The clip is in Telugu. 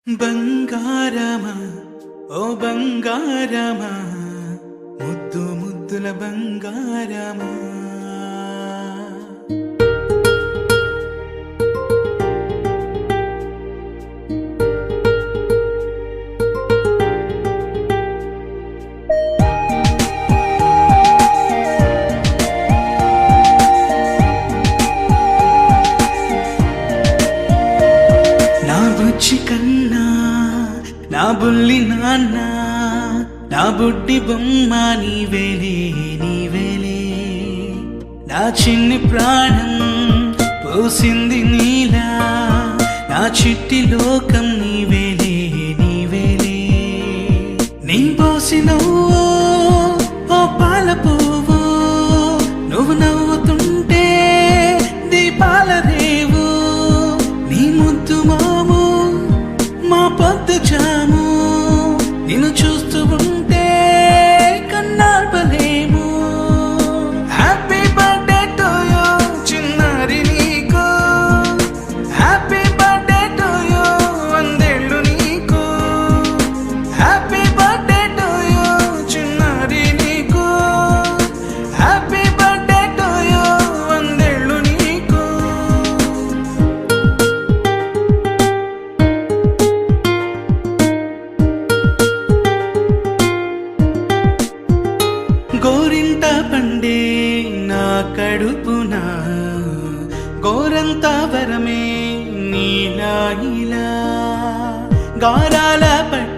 బంగారమా ఓ బంగారమా ముద్దు ముద్దుల బంగారమా నా బుజ్జి కన్నా నా బుల్లి నాన్న నా బుడ్డి బొమ్మ నీవేలే నీవేలే నా చిన్ని ప్రాణం పోసింది నీలా నా చిట్టి లోకం నీవేలే నీవేలే నీ పోసినవో ఓ పాల పువ్వు నువ్వు నవ్వుతుంటే దీపాల రేవు నీ ముద్దు మాము మా పొద్దు జాము నిన్ను చూస్తూ ఉంటే కన్నార్పలేము. హ్యాపీ బర్త్డే టు యూ చిన్నారి నీకు, హ్యాపీ బర్త్డే టు యూ వందేళ్ళు నీకు, హ్యాపీ బర్త్డే టు యూ చిన్నారి నీకు, హ్యాపీ బర్త్డే టు యూ వందేళ్ళు నీకు. గోరింట పండే నా కడుపున గోరంత వరమే నీలా ఇలా గారాల పట్టు